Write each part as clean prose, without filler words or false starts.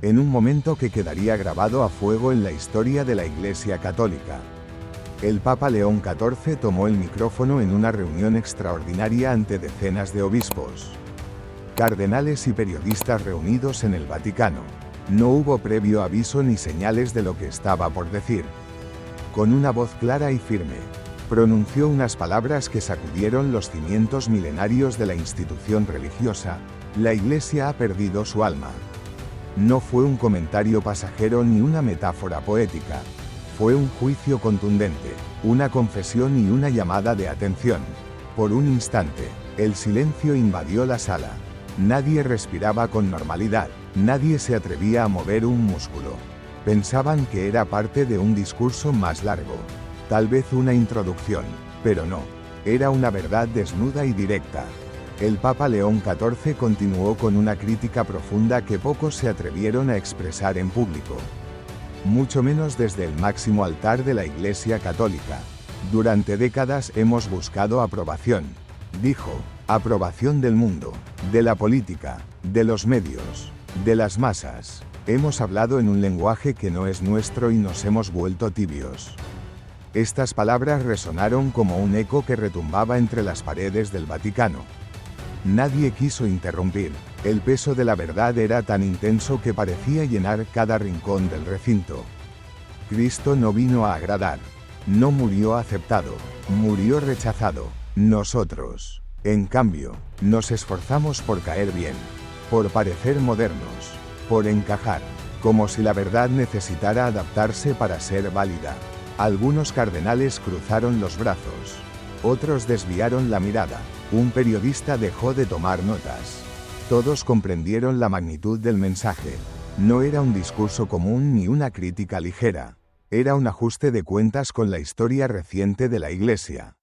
en un momento que quedaría grabado a fuego en la historia de la Iglesia Católica. El Papa León XIV tomó el micrófono en una reunión extraordinaria ante decenas de obispos, cardenales y periodistas reunidos en el Vaticano. No hubo previo aviso ni señales de lo que estaba por decir. Con una voz clara y firme, pronunció unas palabras que sacudieron los cimientos milenarios de la institución religiosa: la Iglesia ha perdido su alma. No fue un comentario pasajero ni una metáfora poética. Fue un juicio contundente, una confesión y una llamada de atención. Por un instante, el silencio invadió la sala. Nadie respiraba con normalidad, nadie se atrevía a mover un músculo. Pensaban que era parte de un discurso más largo, tal vez una introducción, pero no. Era una verdad desnuda y directa. El Papa León XIV continuó con una crítica profunda que pocos se atrevieron a expresar en público, mucho menos desde el máximo altar de la Iglesia Católica. Durante décadas hemos buscado aprobación, dijo, aprobación del mundo, de la política, de los medios, de las masas. Hemos hablado en un lenguaje que no es nuestro y nos hemos vuelto tibios. Estas palabras resonaron como un eco que retumbaba entre las paredes del Vaticano. Nadie quiso interrumpir. El peso de la verdad era tan intenso que parecía llenar cada rincón del recinto. Cristo no vino a agradar. No murió aceptado. Murió rechazado. Nosotros, en cambio, nos esforzamos por caer bien, por parecer modernos, por encajar, como si la verdad necesitara adaptarse para ser válida. Algunos cardenales cruzaron los brazos. Otros desviaron la mirada. Un periodista dejó de tomar notas. Todos comprendieron la magnitud del mensaje. No era un discurso común ni una crítica ligera. Era un ajuste de cuentas con la historia reciente de la Iglesia,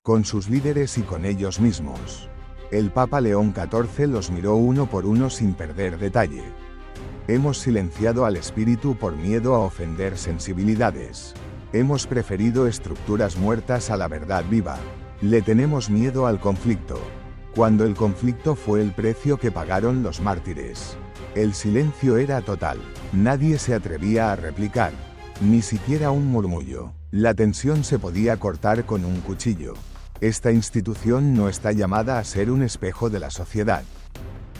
con sus líderes y con ellos mismos. El Papa León XIV los miró uno por uno sin perder detalle. Hemos silenciado al espíritu por miedo a ofender sensibilidades. Hemos preferido estructuras muertas a la verdad viva. Le tenemos miedo al conflicto, cuando el conflicto fue el precio que pagaron los mártires. El silencio era total. Nadie se atrevía a replicar, ni siquiera un murmullo. La tensión se podía cortar con un cuchillo. Esta institución no está llamada a ser un espejo de la sociedad.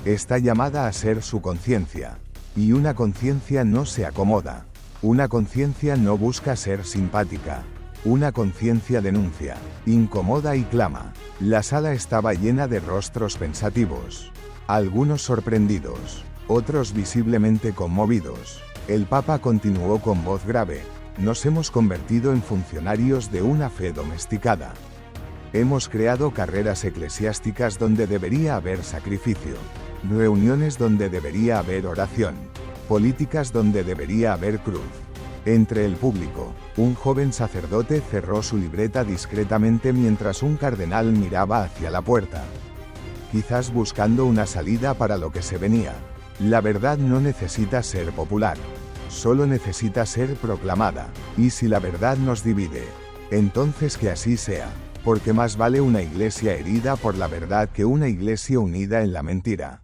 Está llamada a ser su conciencia. Y una conciencia no se acomoda. Una conciencia no busca ser simpática. Una conciencia denuncia, incomoda y clama. La sala estaba llena de rostros pensativos. Algunos sorprendidos, otros visiblemente conmovidos. El Papa continuó con voz grave: nos hemos convertido en funcionarios de una fe domesticada. Hemos creado carreras eclesiásticas donde debería haber sacrificio, reuniones donde debería haber oración, políticas donde debería haber cruz. Entre el público, un joven sacerdote cerró su libreta discretamente mientras un cardenal miraba hacia la puerta, quizás buscando una salida para lo que se venía. La verdad no necesita ser popular, solo necesita ser proclamada. Y si la verdad nos divide, entonces que así sea, porque más vale una iglesia herida por la verdad que una iglesia unida en la mentira.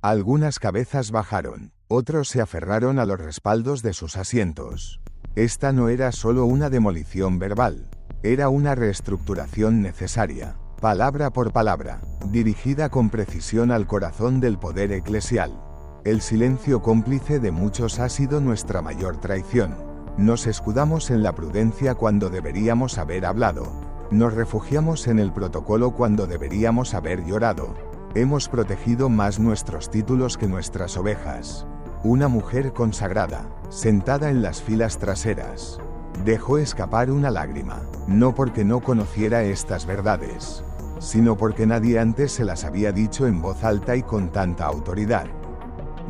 Algunas cabezas bajaron. Otros se aferraron a los respaldos de sus asientos. Esta no era solo una demolición verbal, era una reestructuración necesaria, palabra por palabra, dirigida con precisión al corazón del poder eclesial. El silencio cómplice de muchos ha sido nuestra mayor traición. Nos escudamos en la prudencia cuando deberíamos haber hablado. Nos refugiamos en el protocolo cuando deberíamos haber llorado. Hemos protegido más nuestros títulos que nuestras ovejas. Una mujer consagrada, sentada en las filas traseras, dejó escapar una lágrima, no porque no conociera estas verdades, sino porque nadie antes se las había dicho en voz alta y con tanta autoridad.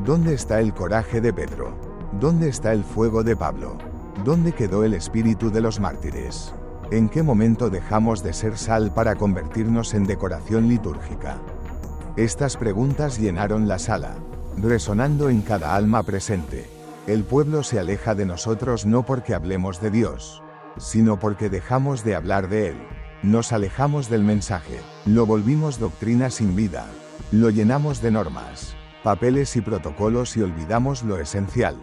¿Dónde está el coraje de Pedro? ¿Dónde está el fuego de Pablo? ¿Dónde quedó el espíritu de los mártires? ¿En qué momento dejamos de ser sal para convertirnos en decoración litúrgica? Estas preguntas llenaron la sala, resonando en cada alma presente. El pueblo se aleja de nosotros no porque hablemos de Dios, sino porque dejamos de hablar de Él. Nos alejamos del mensaje, lo volvimos doctrina sin vida, lo llenamos de normas, papeles y protocolos y olvidamos lo esencial.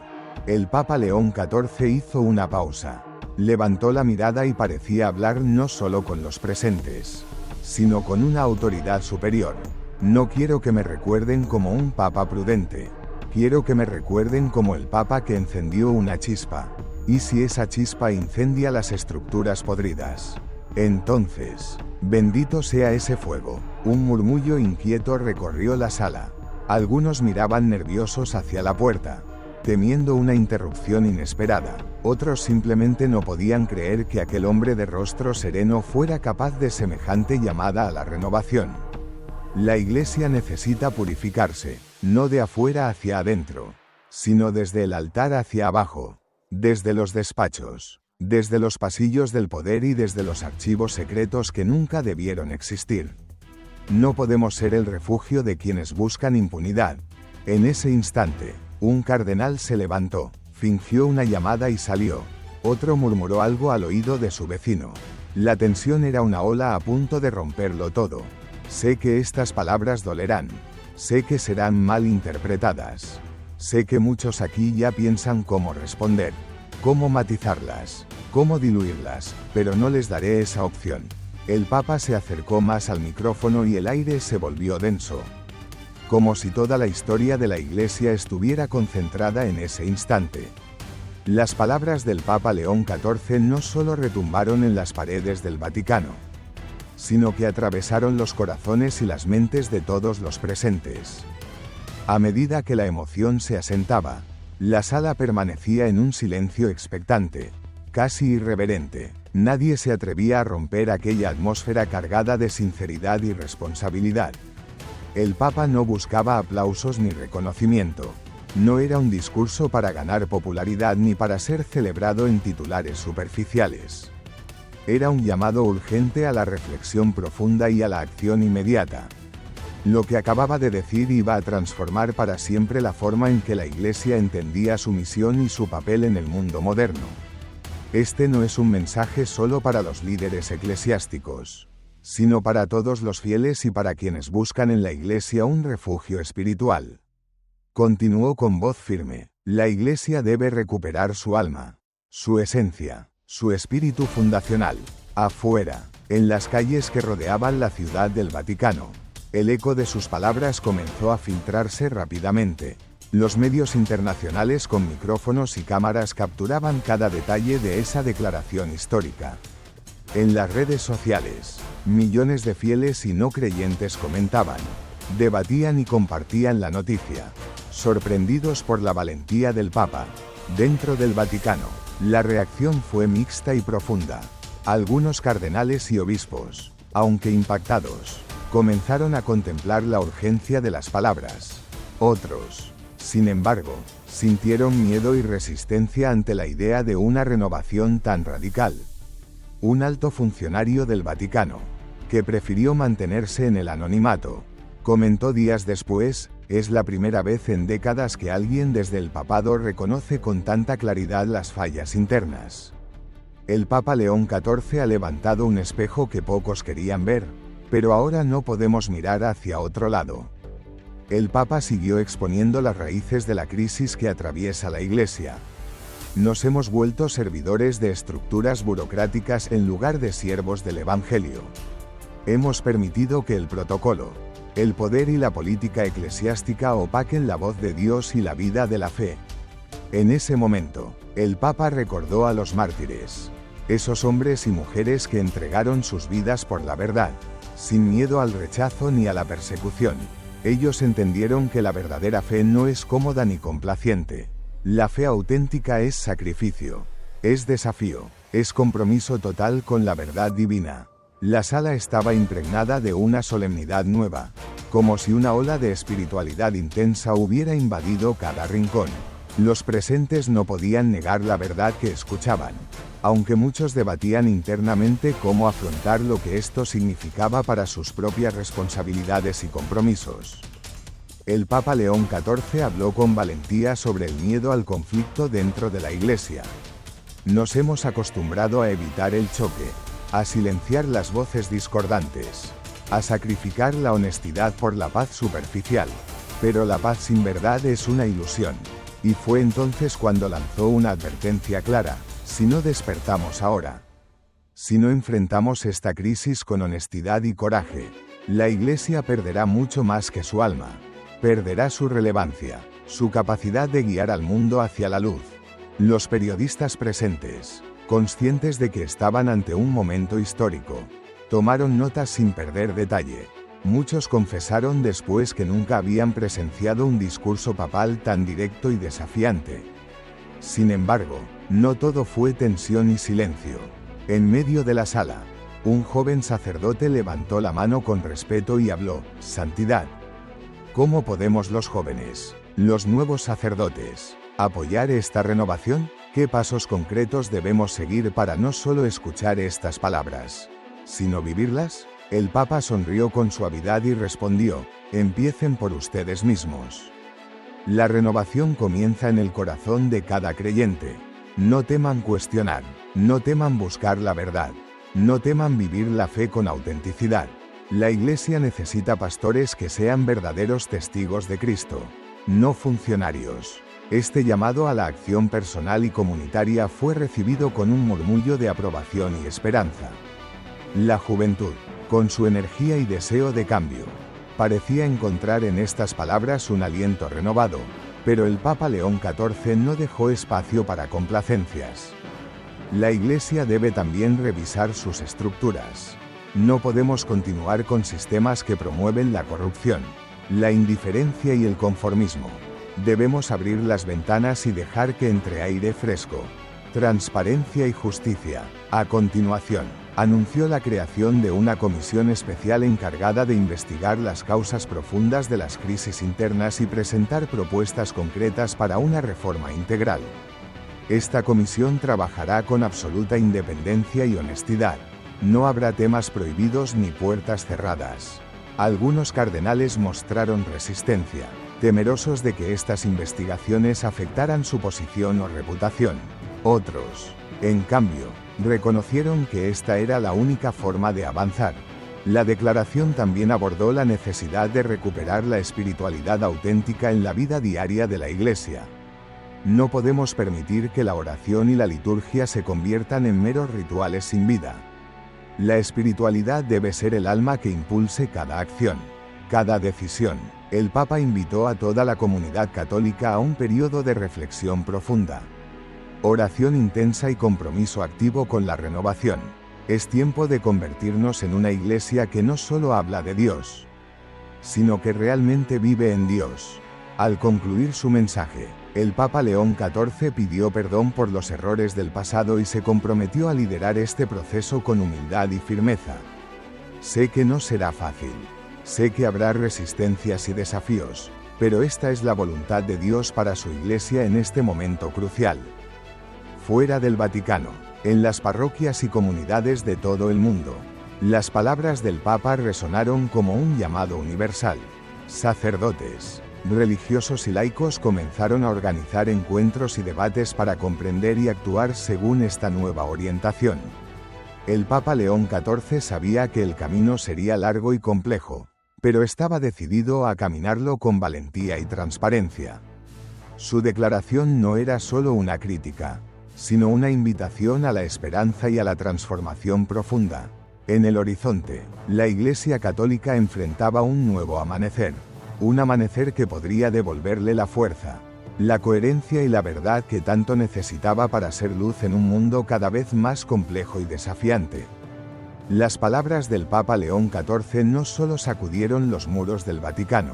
El Papa León XIV hizo una pausa. Levantó la mirada y parecía hablar no solo con los presentes, sino con una autoridad superior. No quiero que me recuerden como un papa prudente. Quiero que me recuerden como el papa que encendió una chispa. ¿Y si esa chispa incendia las estructuras podridas? Entonces, bendito sea ese fuego. Un murmullo inquieto recorrió la sala. Algunos miraban nerviosos hacia la puerta, temiendo una interrupción inesperada. Otros simplemente no podían creer que aquel hombre de rostro sereno fuera capaz de semejante llamada a la renovación. La Iglesia necesita purificarse, no de afuera hacia adentro, sino desde el altar hacia abajo, desde los despachos, desde los pasillos del poder y desde los archivos secretos que nunca debieron existir. No podemos ser el refugio de quienes buscan impunidad. En ese instante, un cardenal se levantó, fingió una llamada y salió. Otro murmuró algo al oído de su vecino. La tensión era una ola a punto de romperlo todo. Sé que estas palabras dolerán. Sé que serán mal interpretadas. Sé que muchos aquí ya piensan cómo responder, cómo matizarlas, cómo diluirlas, pero no les daré esa opción. El Papa se acercó más al micrófono y el aire se volvió denso, como si toda la historia de la Iglesia estuviera concentrada en ese instante. Las palabras del Papa León XIV no solo retumbaron en las paredes del Vaticano, sino que atravesaron los corazones y las mentes de todos los presentes. A medida que la emoción se asentaba, la sala permanecía en un silencio expectante, casi irreverente. Nadie se atrevía a romper aquella atmósfera cargada de sinceridad y responsabilidad. El Papa no buscaba aplausos ni reconocimiento. No era un discurso para ganar popularidad ni para ser celebrado en titulares superficiales. Era un llamado urgente a la reflexión profunda y a la acción inmediata. Lo que acababa de decir iba a transformar para siempre la forma en que la Iglesia entendía su misión y su papel en el mundo moderno. Este no es un mensaje solo para los líderes eclesiásticos, sino para todos los fieles y para quienes buscan en la Iglesia un refugio espiritual. Continuó con voz firme: la Iglesia debe recuperar su alma, su esencia, su espíritu fundacional. Afuera, en las calles que rodeaban la ciudad del Vaticano, el eco de sus palabras comenzó a filtrarse rápidamente. Los medios internacionales con micrófonos y cámaras capturaban cada detalle de esa declaración histórica. En las redes sociales, millones de fieles y no creyentes comentaban, debatían y compartían la noticia, sorprendidos por la valentía del Papa. Dentro del Vaticano, la reacción fue mixta y profunda. Algunos cardenales y obispos, aunque impactados, comenzaron a contemplar la urgencia de las palabras. Otros, sin embargo, sintieron miedo y resistencia ante la idea de una renovación tan radical. Un alto funcionario del Vaticano, que prefirió mantenerse en el anonimato, comentó días después: es la primera vez en décadas que alguien desde el papado reconoce con tanta claridad las fallas internas. El Papa León XIV ha levantado un espejo que pocos querían ver, pero ahora no podemos mirar hacia otro lado. El Papa siguió exponiendo las raíces de la crisis que atraviesa la Iglesia. Nos hemos vuelto servidores de estructuras burocráticas en lugar de siervos del Evangelio. Hemos permitido que el protocolo, el poder y la política eclesiástica opaquen la voz de Dios y la vida de la fe. En ese momento, el Papa recordó a los mártires, esos hombres y mujeres que entregaron sus vidas por la verdad, sin miedo al rechazo ni a la persecución. Ellos entendieron que la verdadera fe no es cómoda ni complaciente. La fe auténtica es sacrificio, es desafío, es compromiso total con la verdad divina. La sala estaba impregnada de una solemnidad nueva, como si una ola de espiritualidad intensa hubiera invadido cada rincón. Los presentes no podían negar la verdad que escuchaban, aunque muchos debatían internamente cómo afrontar lo que esto significaba para sus propias responsabilidades y compromisos. El Papa León XIV habló con valentía sobre el miedo al conflicto dentro de la Iglesia. Nos hemos acostumbrado a evitar el choque, a silenciar las voces discordantes, a sacrificar la honestidad por la paz superficial. Pero la paz sin verdad es una ilusión. Y fue entonces cuando lanzó una advertencia clara: si no despertamos ahora, si no enfrentamos esta crisis con honestidad y coraje, la Iglesia perderá mucho más que su alma. Perderá su relevancia, su capacidad de guiar al mundo hacia la luz. Los periodistas presentes, conscientes de que estaban ante un momento histórico, tomaron notas sin perder detalle. Muchos confesaron después que nunca habían presenciado un discurso papal tan directo y desafiante. Sin embargo, no todo fue tensión y silencio. En medio de la sala, un joven sacerdote levantó la mano con respeto y habló: santidad. ¿Cómo podemos los jóvenes, los nuevos sacerdotes, apoyar esta renovación? ¿Qué pasos concretos debemos seguir para no solo escuchar estas palabras, sino vivirlas? El Papa sonrió con suavidad y respondió: empiecen por ustedes mismos. La renovación comienza en el corazón de cada creyente. No teman cuestionar, no teman buscar la verdad, no teman vivir la fe con autenticidad. La Iglesia necesita pastores que sean verdaderos testigos de Cristo, no funcionarios. Este llamado a la acción personal y comunitaria fue recibido con un murmullo de aprobación y esperanza. La juventud, con su energía y deseo de cambio, parecía encontrar en estas palabras un aliento renovado, pero el Papa León XIV no dejó espacio para complacencias. La Iglesia debe también revisar sus estructuras. No podemos continuar con sistemas que promueven la corrupción, la indiferencia y el conformismo. Debemos abrir las ventanas y dejar que entre aire fresco, transparencia y justicia. A continuación, anunció la creación de una comisión especial encargada de investigar las causas profundas de las crisis internas y presentar propuestas concretas para una reforma integral. Esta comisión trabajará con absoluta independencia y honestidad. No habrá temas prohibidos ni puertas cerradas. Algunos cardenales mostraron resistencia, temerosos de que estas investigaciones afectaran su posición o reputación. Otros, en cambio, reconocieron que esta era la única forma de avanzar. La declaración también abordó la necesidad de recuperar la espiritualidad auténtica en la vida diaria de la Iglesia. No podemos permitir que la oración y la liturgia se conviertan en meros rituales sin vida. La espiritualidad debe ser el alma que impulse cada acción, cada decisión. El Papa invitó a toda la comunidad católica a un periodo de reflexión profunda, oración intensa y compromiso activo con la renovación. Es tiempo de convertirnos en una Iglesia que no solo habla de Dios, sino que realmente vive en Dios. Al concluir su mensaje, el Papa León XIV pidió perdón por los errores del pasado y se comprometió a liderar este proceso con humildad y firmeza. Sé que no será fácil. Sé que habrá resistencias y desafíos, pero esta es la voluntad de Dios para su Iglesia en este momento crucial. Fuera del Vaticano, en las parroquias y comunidades de todo el mundo, las palabras del Papa resonaron como un llamado universal. Sacerdotes, religiosos y laicos comenzaron a organizar encuentros y debates para comprender y actuar según esta nueva orientación. El Papa León XIV sabía que el camino sería largo y complejo, pero estaba decidido a caminarlo con valentía y transparencia. Su declaración no era solo una crítica, sino una invitación a la esperanza y a la transformación profunda. En el horizonte, la Iglesia Católica enfrentaba un nuevo amanecer. Un amanecer que podría devolverle la fuerza, la coherencia y la verdad que tanto necesitaba para ser luz en un mundo cada vez más complejo y desafiante. Las palabras del Papa León XIV no solo sacudieron los muros del Vaticano,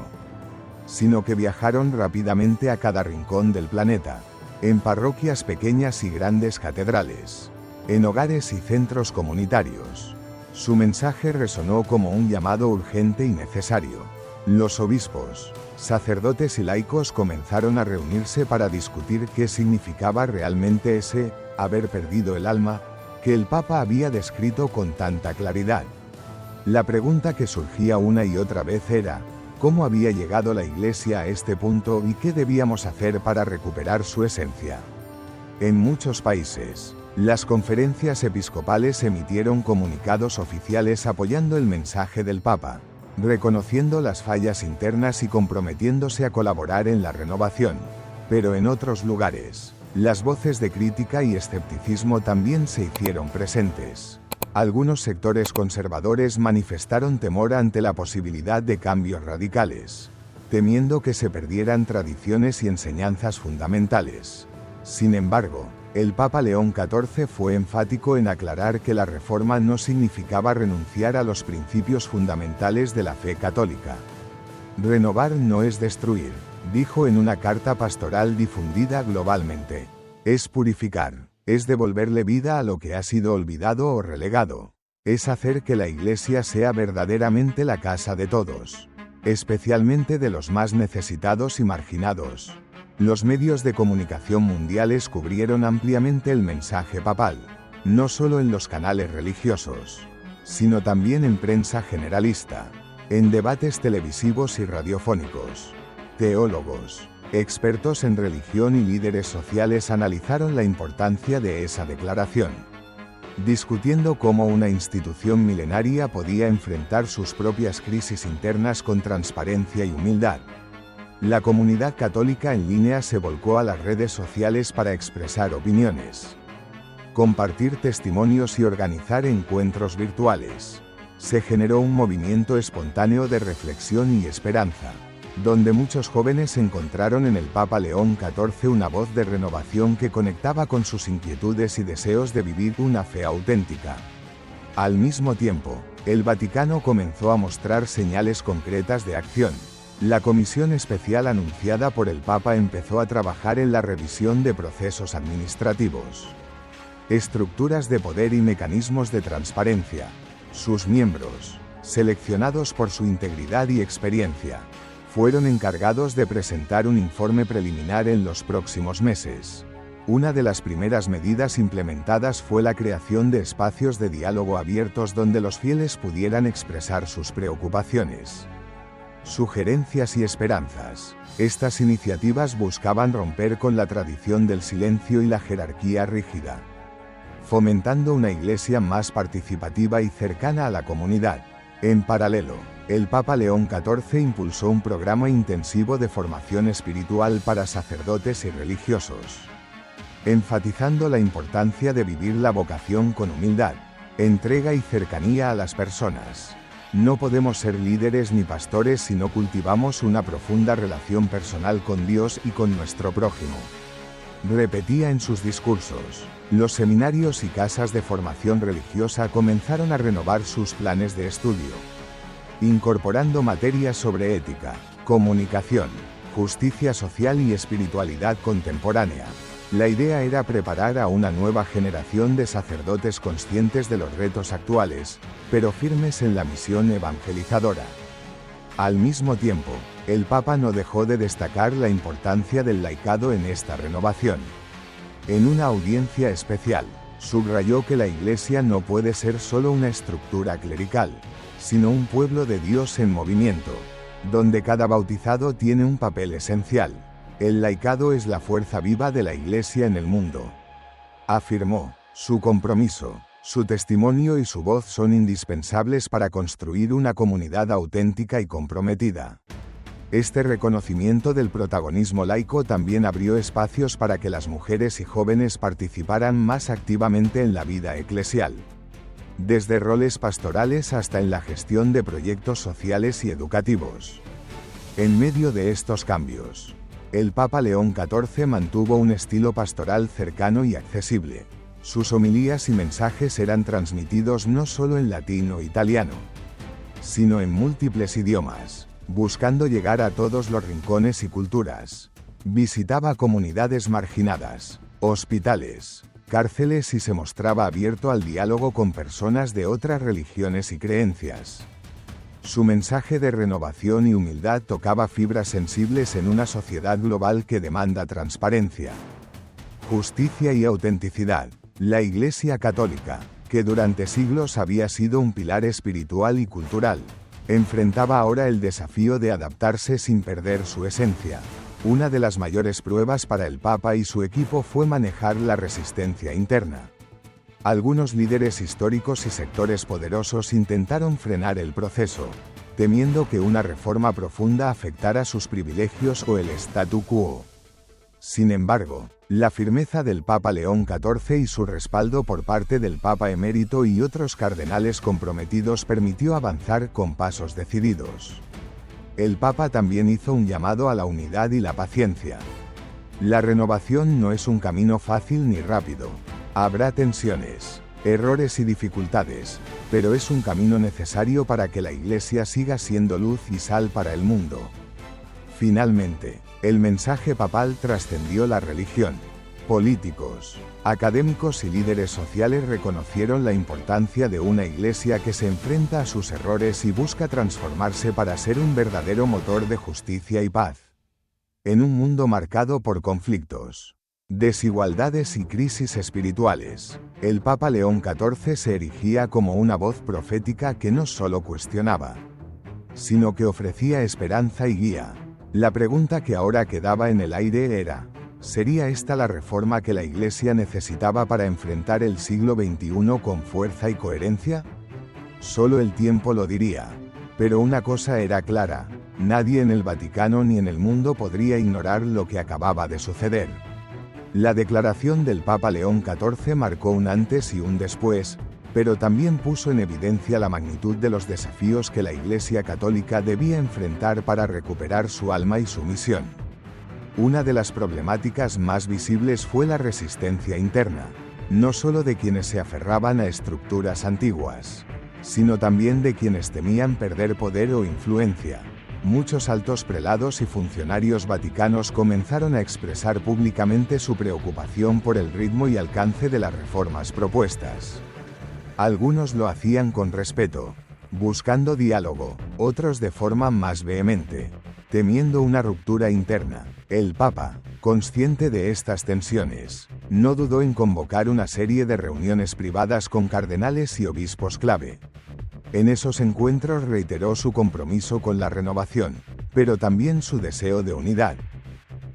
sino que viajaron rápidamente a cada rincón del planeta, en parroquias pequeñas y grandes catedrales, en hogares y centros comunitarios. Su mensaje resonó como un llamado urgente y necesario. Los obispos, sacerdotes y laicos comenzaron a reunirse para discutir qué significaba realmente ese haber perdido el alma que el Papa había descrito con tanta claridad. La pregunta que surgía una y otra vez era: ¿cómo había llegado la Iglesia a este punto y qué debíamos hacer para recuperar su esencia? En muchos países, las conferencias episcopales emitieron comunicados oficiales apoyando el mensaje del Papa. reconociendo las fallas internas y comprometiéndose a colaborar en la renovación. Pero en otros lugares, las voces de crítica y escepticismo también se hicieron presentes. Algunos sectores conservadores manifestaron temor ante la posibilidad de cambios radicales, temiendo que se perdieran tradiciones y enseñanzas fundamentales. Sin embargo, el Papa León XIV fue enfático en aclarar que la reforma no significaba renunciar a los principios fundamentales de la fe católica. Renovar no es destruir, dijo en una carta pastoral difundida globalmente. Es purificar, es devolverle vida a lo que ha sido olvidado o relegado. Es hacer que la Iglesia sea verdaderamente la casa de todos, especialmente de los más necesitados y marginados. Los medios de comunicación mundiales cubrieron ampliamente el mensaje papal, no solo en los canales religiosos, sino también en prensa generalista, en debates televisivos y radiofónicos. Teólogos, expertos en religión y líderes sociales analizaron la importancia de esa declaración, discutiendo cómo una institución milenaria podía enfrentar sus propias crisis internas con transparencia y humildad. La comunidad católica en línea se volcó a las redes sociales para expresar opiniones, compartir testimonios y organizar encuentros virtuales. Se generó un movimiento espontáneo de reflexión y esperanza, donde muchos jóvenes encontraron en el Papa León XIV una voz de renovación que conectaba con sus inquietudes y deseos de vivir una fe auténtica. Al mismo tiempo, el Vaticano comenzó a mostrar señales concretas de acción. La comisión especial anunciada por el Papa empezó a trabajar en la revisión de procesos administrativos, estructuras de poder y mecanismos de transparencia. Sus miembros, seleccionados por su integridad y experiencia, fueron encargados de presentar un informe preliminar en los próximos meses. Una de las primeras medidas implementadas fue la creación de espacios de diálogo abiertos donde los fieles pudieran expresar sus preocupaciones, sugerencias y esperanzas. Estas iniciativas buscaban romper con la tradición del silencio y la jerarquía rígida, fomentando una iglesia más participativa y cercana a la comunidad. En paralelo, el Papa León XIV impulsó un programa intensivo de formación espiritual para sacerdotes y religiosos, enfatizando la importancia de vivir la vocación con humildad, entrega y cercanía a las personas. No podemos ser líderes ni pastores si no cultivamos una profunda relación personal con Dios y con nuestro prójimo, repetía en sus discursos. Los seminarios y casas de formación religiosa comenzaron a renovar sus planes de estudio, incorporando materias sobre ética, comunicación, justicia social y espiritualidad contemporánea. La idea era preparar a una nueva generación de sacerdotes conscientes de los retos actuales, pero firmes en la misión evangelizadora. Al mismo tiempo, el Papa no dejó de destacar la importancia del laicado en esta renovación. En una audiencia especial, subrayó que la Iglesia no puede ser solo una estructura clerical, sino un pueblo de Dios en movimiento, donde cada bautizado tiene un papel esencial. El laicado es la fuerza viva de la Iglesia en el mundo, afirmó. Su compromiso, su testimonio y su voz son indispensables para construir una comunidad auténtica y comprometida. Este reconocimiento del protagonismo laico también abrió espacios para que las mujeres y jóvenes participaran más activamente en la vida eclesial, desde roles pastorales hasta en la gestión de proyectos sociales y educativos. En medio de estos cambios, el Papa León XIV mantuvo un estilo pastoral cercano y accesible. Sus homilías y mensajes eran transmitidos no solo en latín o italiano, sino en múltiples idiomas, buscando llegar a todos los rincones y culturas. Visitaba comunidades marginadas, hospitales, cárceles y se mostraba abierto al diálogo con personas de otras religiones y creencias. Su mensaje de renovación y humildad tocaba fibras sensibles en una sociedad global que demanda transparencia, justicia y autenticidad. La Iglesia Católica, que durante siglos había sido un pilar espiritual y cultural, enfrentaba ahora el desafío de adaptarse sin perder su esencia. Una de las mayores pruebas para el Papa y su equipo fue manejar la resistencia interna. Algunos líderes históricos y sectores poderosos intentaron frenar el proceso, temiendo que una reforma profunda afectara sus privilegios o el statu quo. Sin embargo, la firmeza del Papa León XIV y su respaldo por parte del Papa emérito y otros cardenales comprometidos permitió avanzar con pasos decididos. El Papa también hizo un llamado a la unidad y la paciencia. La renovación no es un camino fácil ni rápido. Habrá tensiones, errores y dificultades, pero es un camino necesario para que la Iglesia siga siendo luz y sal para el mundo. Finalmente, el mensaje papal trascendió la religión. Políticos, académicos y líderes sociales reconocieron la importancia de una Iglesia que se enfrenta a sus errores y busca transformarse para ser un verdadero motor de justicia y paz. En un mundo marcado por conflictos, desigualdades y crisis espirituales, el Papa León XIV se erigía como una voz profética que no solo cuestionaba, sino que ofrecía esperanza y guía. La pregunta que ahora quedaba en el aire era, ¿sería esta la reforma que la Iglesia necesitaba para enfrentar el siglo XXI con fuerza y coherencia? Solo el tiempo lo diría. Pero una cosa era clara, nadie en el Vaticano ni en el mundo podría ignorar lo que acababa de suceder. La declaración del Papa León XIV marcó un antes y un después, pero también puso en evidencia la magnitud de los desafíos que la Iglesia Católica debía enfrentar para recuperar su alma y su misión. Una de las problemáticas más visibles fue la resistencia interna, no solo de quienes se aferraban a estructuras antiguas, sino también de quienes temían perder poder o influencia. Muchos altos prelados y funcionarios vaticanos comenzaron a expresar públicamente su preocupación por el ritmo y alcance de las reformas propuestas. Algunos lo hacían con respeto, buscando diálogo, otros de forma más vehemente, temiendo una ruptura interna. El Papa, consciente de estas tensiones, no dudó en convocar una serie de reuniones privadas con cardenales y obispos clave. En esos encuentros reiteró su compromiso con la renovación, pero también su deseo de unidad.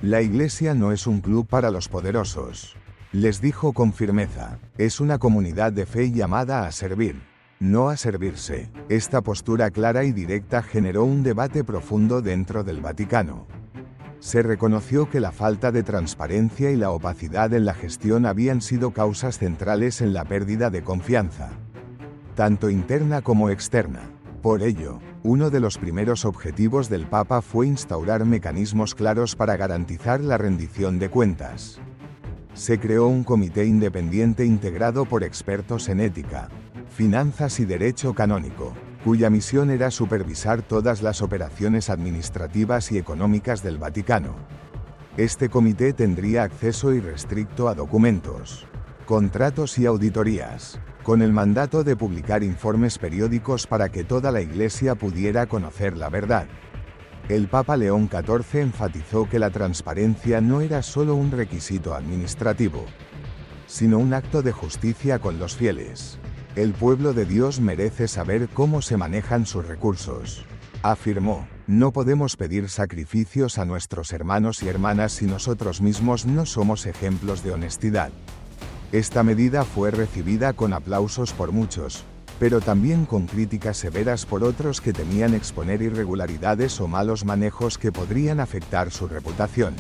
La Iglesia no es un club para los poderosos, les dijo con firmeza, es una comunidad de fe llamada a servir, no a servirse. Esta postura clara y directa generó un debate profundo dentro del Vaticano. Se reconoció que la falta de transparencia y la opacidad en la gestión habían sido causas centrales en la pérdida de confianza, tanto interna como externa. Por ello, uno de los primeros objetivos del Papa fue instaurar mecanismos claros para garantizar la rendición de cuentas. Se creó un comité independiente integrado por expertos en ética, finanzas y derecho canónico, cuya misión era supervisar todas las operaciones administrativas y económicas del Vaticano. Este comité tendría acceso irrestricto a documentos, contratos y auditorías, con el mandato de publicar informes periódicos para que toda la Iglesia pudiera conocer la verdad. El Papa León XIV enfatizó que la transparencia no era solo un requisito administrativo, sino un acto de justicia con los fieles. El pueblo de Dios merece saber cómo se manejan sus recursos, afirmó. No podemos pedir sacrificios a nuestros hermanos y hermanas si nosotros mismos no somos ejemplos de honestidad. Esta medida fue recibida con aplausos por muchos, pero también con críticas severas por otros que temían exponer irregularidades o malos manejos que podrían afectar su reputación.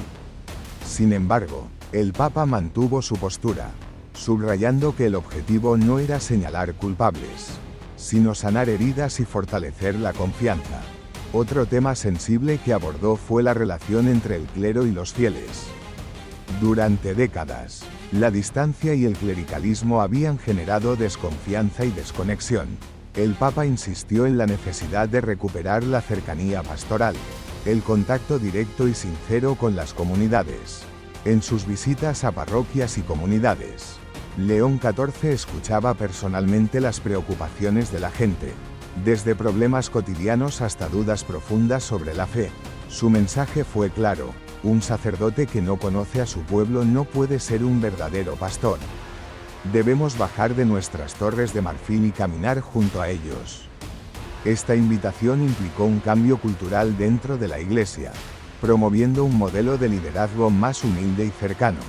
Sin embargo, el Papa mantuvo su postura, subrayando que el objetivo no era señalar culpables, sino sanar heridas y fortalecer la confianza. Otro tema sensible que abordó fue la relación entre el clero y los fieles. Durante décadas, la distancia y el clericalismo habían generado desconfianza y desconexión. El Papa insistió en la necesidad de recuperar la cercanía pastoral, el contacto directo y sincero con las comunidades. En sus visitas a parroquias y comunidades, León XIV escuchaba personalmente las preocupaciones de la gente, desde problemas cotidianos hasta dudas profundas sobre la fe. Su mensaje fue claro: un sacerdote que no conoce a su pueblo no puede ser un verdadero pastor. Debemos bajar de nuestras torres de marfil y caminar junto a ellos. Esta invitación implicó un cambio cultural dentro de la Iglesia, promoviendo un modelo de liderazgo más humilde y cercano.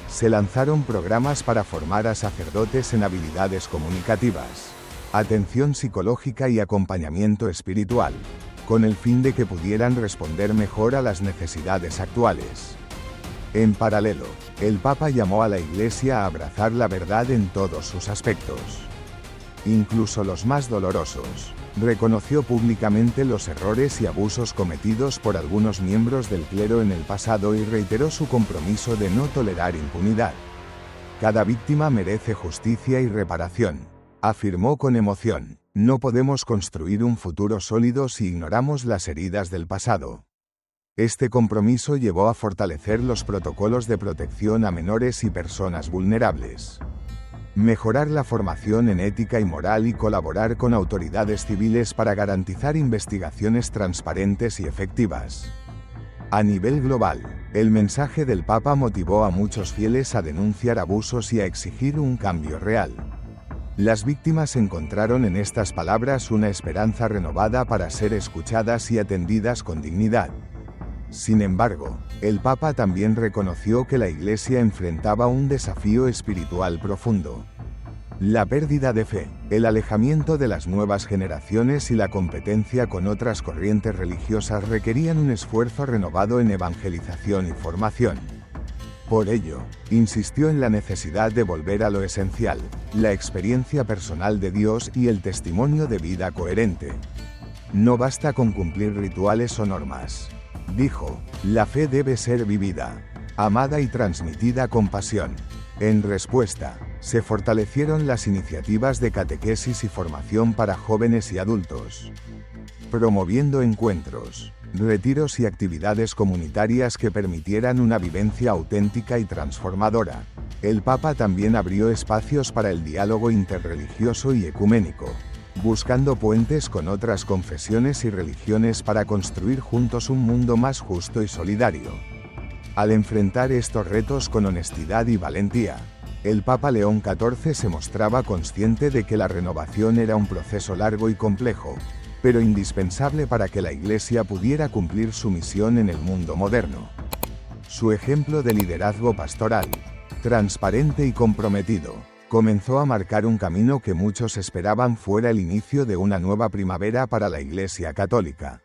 Se lanzaron programas para formar a sacerdotes en habilidades comunicativas, atención psicológica y acompañamiento espiritual. con el fin de que pudieran responder mejor a las necesidades actuales. En paralelo, el Papa llamó a la Iglesia a abrazar la verdad en todos sus aspectos, incluso los más dolorosos. Reconoció públicamente los errores y abusos cometidos por algunos miembros del clero en el pasado y reiteró su compromiso de no tolerar impunidad. Cada víctima merece justicia y reparación, afirmó con emoción. No podemos construir un futuro sólido si ignoramos las heridas del pasado. Este compromiso llevó a fortalecer los protocolos de protección a menores y personas vulnerables, mejorar la formación en ética y moral y colaborar con autoridades civiles para garantizar investigaciones transparentes y efectivas. A nivel global, el mensaje del Papa motivó a muchos fieles a denunciar abusos y a exigir un cambio real. Las víctimas encontraron en estas palabras una esperanza renovada para ser escuchadas y atendidas con dignidad. Sin embargo, el Papa también reconoció que la Iglesia enfrentaba un desafío espiritual profundo. La pérdida de fe, el alejamiento de las nuevas generaciones y la competencia con otras corrientes religiosas requerían un esfuerzo renovado en evangelización y formación. Por ello, insistió en la necesidad de volver a lo esencial, la experiencia personal de Dios y el testimonio de vida coherente. No basta con cumplir rituales o normas. Dijo, la fe debe ser vivida, amada y transmitida con pasión. En respuesta, se fortalecieron las iniciativas de catequesis y formación para jóvenes y adultos, promoviendo encuentros, retiros y actividades comunitarias que permitieran una vivencia auténtica y transformadora. El Papa también abrió espacios para el diálogo interreligioso y ecuménico, buscando puentes con otras confesiones y religiones para construir juntos un mundo más justo y solidario. Al enfrentar estos retos con honestidad y valentía, el Papa León XIV se mostraba consciente de que la renovación era un proceso largo y complejo, pero indispensable para que la Iglesia pudiera cumplir su misión en el mundo moderno. Su ejemplo de liderazgo pastoral, transparente y comprometido, comenzó a marcar un camino que muchos esperaban fuera el inicio de una nueva primavera para la Iglesia Católica.